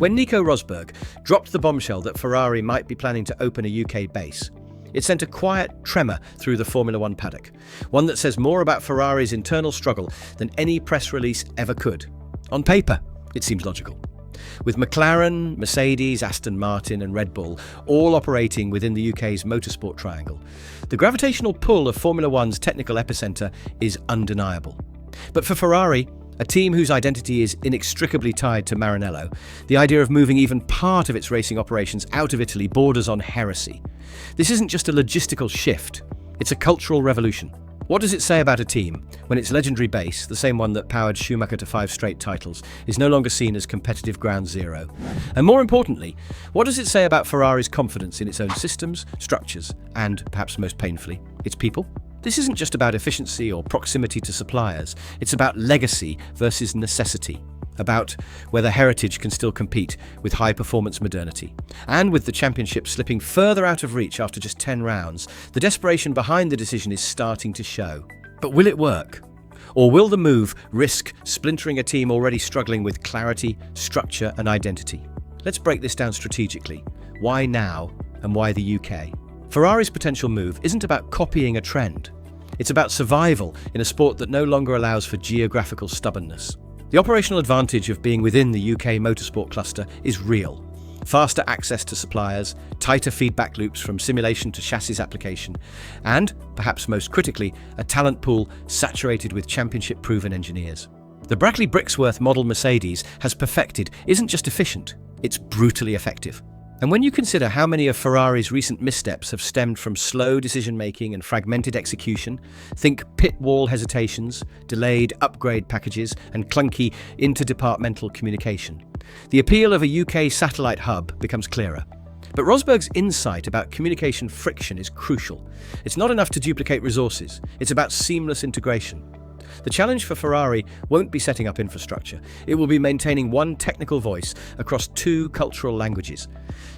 When Nico Rosberg dropped the bombshell that Ferrari might be planning to open a UK base, it sent a quiet tremor through the Formula One paddock, one that says more about Ferrari's internal struggle than any press release ever could. On paper, it seems logical. With McLaren, Mercedes, Aston Martin and Red Bull all operating within the UK's motorsport triangle, the gravitational pull of Formula One's technical epicenter is undeniable. But for Ferrari, a team whose identity is inextricably tied to Maranello, the idea of moving even part of its racing operations out of Italy borders on heresy. This isn't just a logistical shift, it's a cultural revolution. What does it say about a team when its legendary base, the same one that powered Schumacher to 5 straight titles, is no longer seen as competitive ground zero? And more importantly, what does it say about Ferrari's confidence in its own systems, structures, and, perhaps most painfully, its people? This isn't just about efficiency or proximity to suppliers, it's about legacy versus necessity, about whether heritage can still compete with high-performance modernity. And with the championship slipping further out of reach after just 10 rounds, the desperation behind the decision is starting to show. But will it work? Or will the move risk splintering a team already struggling with clarity, structure, and identity? Let's break this down strategically. Why now, and why the UK? Ferrari's potential move isn't about copying a trend. It's about survival in a sport that no longer allows for geographical stubbornness. The operational advantage of being within the UK motorsport cluster is real. Faster access to suppliers, tighter feedback loops from simulation to chassis application, and, perhaps most critically, a talent pool saturated with championship-proven engineers. The Brackley Brixworth model Mercedes has perfected isn't just efficient, it's brutally effective. And when you consider how many of Ferrari's recent missteps have stemmed from slow decision-making and fragmented execution, think pit wall hesitations, delayed upgrade packages, and clunky interdepartmental communication, the appeal of a UK satellite hub becomes clearer. But Rosberg's insight about communication friction is crucial. It's not enough to duplicate resources, it's about seamless integration. The challenge for Ferrari won't be setting up infrastructure. It will be maintaining one technical voice across 2 cultural languages.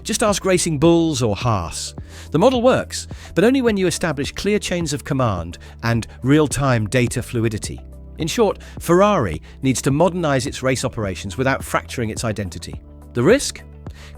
Just ask Racing Bulls or Haas. The model works, but only when you establish clear chains of command and real-time data fluidity. In short, Ferrari needs to modernize its race operations without fracturing its identity. The risk?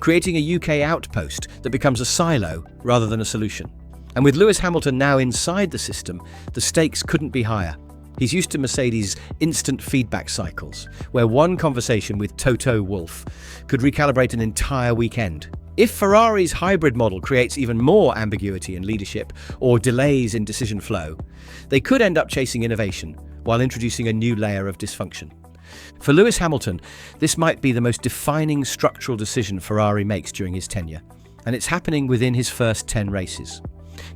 Creating a UK outpost that becomes a silo rather than a solution. And with Lewis Hamilton now inside the system, the stakes couldn't be higher. He's used to Mercedes' instant feedback cycles, where one conversation with Toto Wolff could recalibrate an entire weekend. If Ferrari's hybrid model creates even more ambiguity in leadership or delays in decision flow, they could end up chasing innovation while introducing a new layer of dysfunction. For Lewis Hamilton, this might be the most defining structural decision Ferrari makes during his tenure, and it's happening within his first 10 races.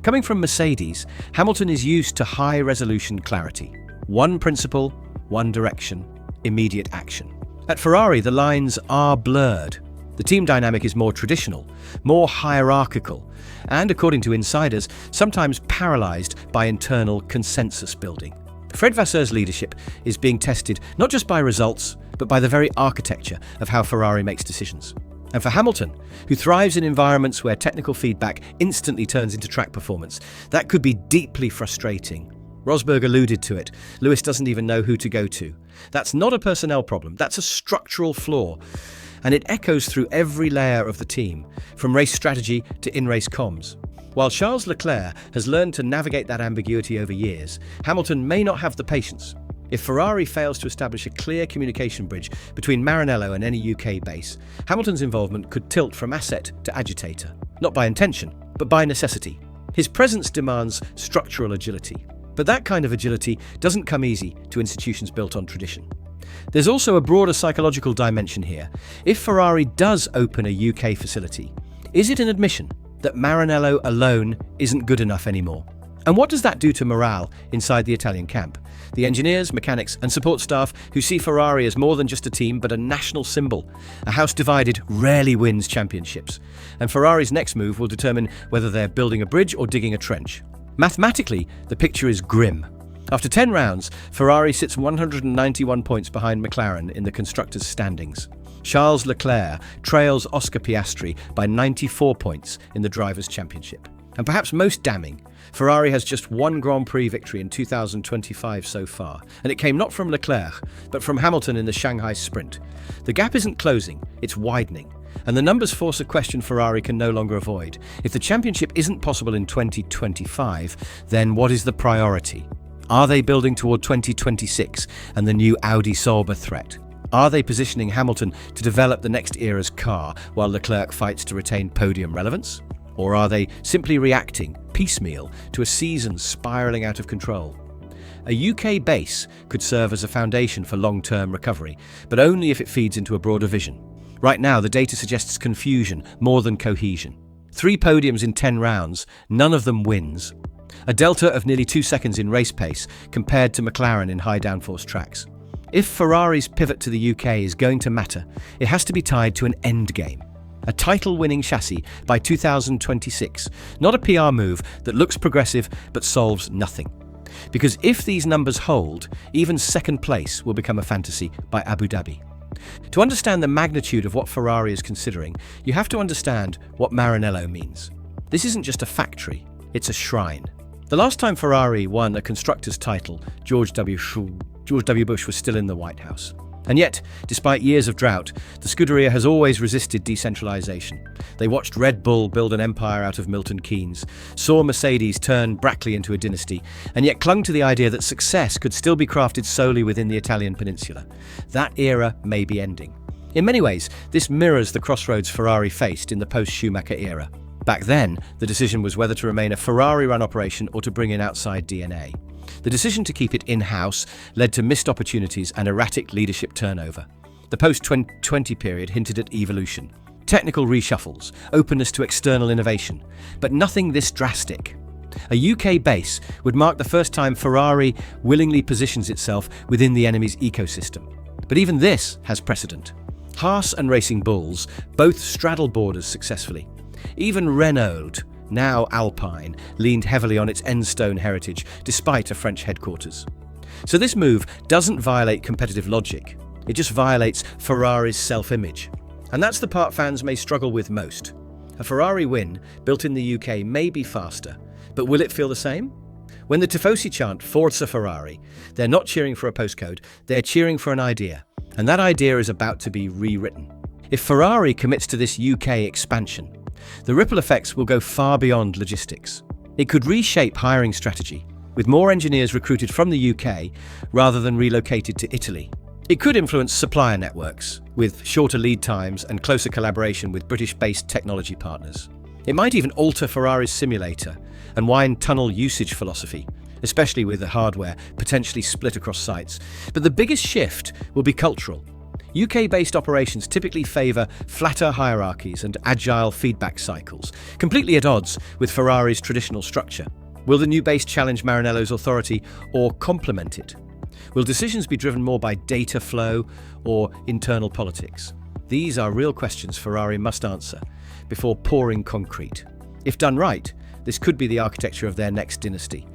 Coming from Mercedes, Hamilton is used to high-resolution clarity. One principle, one direction, immediate action. At Ferrari, the lines are blurred. The team dynamic is more traditional, more hierarchical, and, according to insiders, sometimes paralyzed by internal consensus building. Fred Vasseur's leadership is being tested not just by results, but by the very architecture of how Ferrari makes decisions. And for Hamilton, who thrives in environments where technical feedback instantly turns into track performance, that could be deeply frustrating. Rosberg alluded to it. Lewis doesn't even know who to go to. That's not a personnel problem, that's a structural flaw. And it echoes through every layer of the team, from race strategy to in-race comms. While Charles Leclerc has learned to navigate that ambiguity over years, Hamilton may not have the patience. If Ferrari fails to establish a clear communication bridge between Maranello and any UK base, Hamilton's involvement could tilt from asset to agitator, not by intention, but by necessity. His presence demands structural agility. But that kind of agility doesn't come easy to institutions built on tradition. There's also a broader psychological dimension here. If Ferrari does open a UK facility, is it an admission that Maranello alone isn't good enough anymore? And what does that do to morale inside the Italian camp? The engineers, mechanics, and support staff who see Ferrari as more than just a team but a national symbol. A house divided rarely wins championships. And Ferrari's next move will determine whether they're building a bridge or digging a trench. Mathematically, the picture is grim. After 10 rounds, Ferrari sits 191 points behind McLaren in the constructors' standings. Charles Leclerc trails Oscar Piastri by 94 points in the Drivers' Championship. And perhaps most damning, Ferrari has just one Grand Prix victory in 2025 so far, and it came not from Leclerc, but from Hamilton in the Shanghai Sprint. The gap isn't closing, it's widening, and the numbers force a question Ferrari can no longer avoid. If the championship isn't possible in 2025, then what is the priority? Are they building toward 2026 and the new Audi Sauber threat? Are they positioning Hamilton to develop the next era's car while Leclerc fights to retain podium relevance? Or are they simply reacting, piecemeal, to a season spiralling out of control? A UK base could serve as a foundation for long-term recovery, but only if it feeds into a broader vision. Right now, the data suggests confusion more than cohesion. 3 podiums in 10 rounds, none of them wins. A delta of nearly 2 seconds in race pace compared to McLaren in high downforce tracks. If Ferrari's pivot to the UK is going to matter, it has to be tied to an end game. A title-winning chassis by 2026, not a PR move that looks progressive but solves nothing. Because if these numbers hold, even second place will become a fantasy by Abu Dhabi. To understand the magnitude of what Ferrari is considering, you have to understand what Maranello means. This isn't just a factory, it's a shrine. The last time Ferrari won a constructors' title, George W. Bush was still in the White House. And yet, despite years of drought, the Scuderia has always resisted decentralization. They watched Red Bull build an empire out of Milton Keynes, saw Mercedes turn Brackley into a dynasty, and yet clung to the idea that success could still be crafted solely within the Italian peninsula. That era may be ending. In many ways, this mirrors the crossroads Ferrari faced in the post-Schumacher era. Back then, the decision was whether to remain a Ferrari-run operation or to bring in outside DNA. The decision to keep it in-house led to missed opportunities and erratic leadership turnover. The post-2020 period hinted at evolution. Technical reshuffles, openness to external innovation, but nothing this drastic. A UK base would mark the first time Ferrari willingly positions itself within the enemy's ecosystem. But even this has precedent. Haas and Racing Bulls both straddle borders successfully. Even Renault, now Alpine, leaned heavily on its Enstone heritage despite a French headquarters. So this move doesn't violate competitive logic, it just violates Ferrari's self-image. And that's the part fans may struggle with most. A Ferrari win built in the UK may be faster, but will it feel the same? When the Tifosi chant Forza Ferrari, they're not cheering for a postcode, they're cheering for an idea. And that idea is about to be rewritten. If Ferrari commits to this UK expansion, the ripple effects will go far beyond logistics. It could reshape hiring strategy, with more engineers recruited from the UK rather than relocated to Italy. It could influence supplier networks, with shorter lead times and closer collaboration with British-based technology partners. It might even alter Ferrari's simulator and wind tunnel usage philosophy, especially with the hardware potentially split across sites. But the biggest shift will be cultural. UK-based operations typically favour flatter hierarchies and agile feedback cycles, completely at odds with Ferrari's traditional structure. Will the new base challenge Maranello's authority or complement it? Will decisions be driven more by data flow or internal politics? These are real questions Ferrari must answer before pouring concrete. If done right, this could be the architecture of their next dynasty.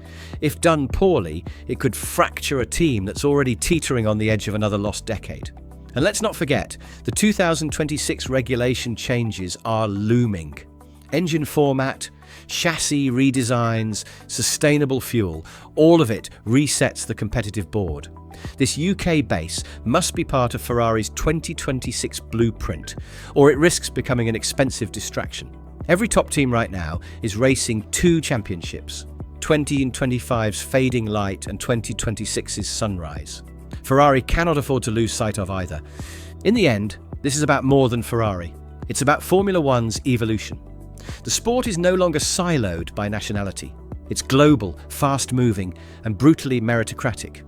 If done poorly, it could fracture a team that's already teetering on the edge of another lost decade. And let's not forget, the 2026 regulation changes are looming. Engine format, chassis redesigns, sustainable fuel, all of it resets the competitive board. This UK base must be part of Ferrari's 2026 blueprint, or it risks becoming an expensive distraction. Every top team right now is racing 2 championships, 2025's fading light and 2026's sunrise. Ferrari cannot afford to lose sight of either. In the end, this is about more than Ferrari. It's about Formula One's evolution. The sport is no longer siloed by nationality. It's global, fast-moving, and brutally meritocratic.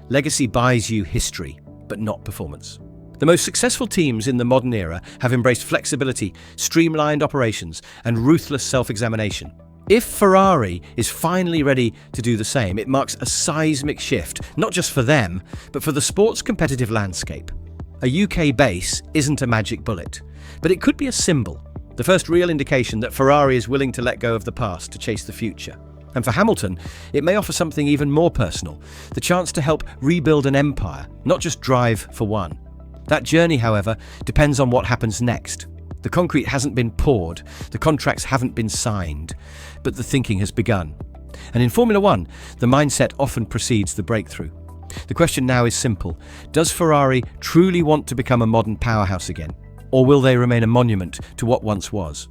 Legacy buys you history, but not performance. The most successful teams in the modern era have embraced flexibility, streamlined operations, and ruthless self-examination. If Ferrari is finally ready to do the same, it marks a seismic shift, not just for them, but for the sport's competitive landscape. A UK base isn't a magic bullet, but it could be a symbol, the first real indication that Ferrari is willing to let go of the past to chase the future. And for Hamilton, it may offer something even more personal, the chance to help rebuild an empire, not just drive for one. That journey, however, depends on what happens next. The concrete hasn't been poured, the contracts haven't been signed, but the thinking has begun. And in Formula One, the mindset often precedes the breakthrough. The question now is simple. Does Ferrari truly want to become a modern powerhouse again? Or will they remain a monument to what once was?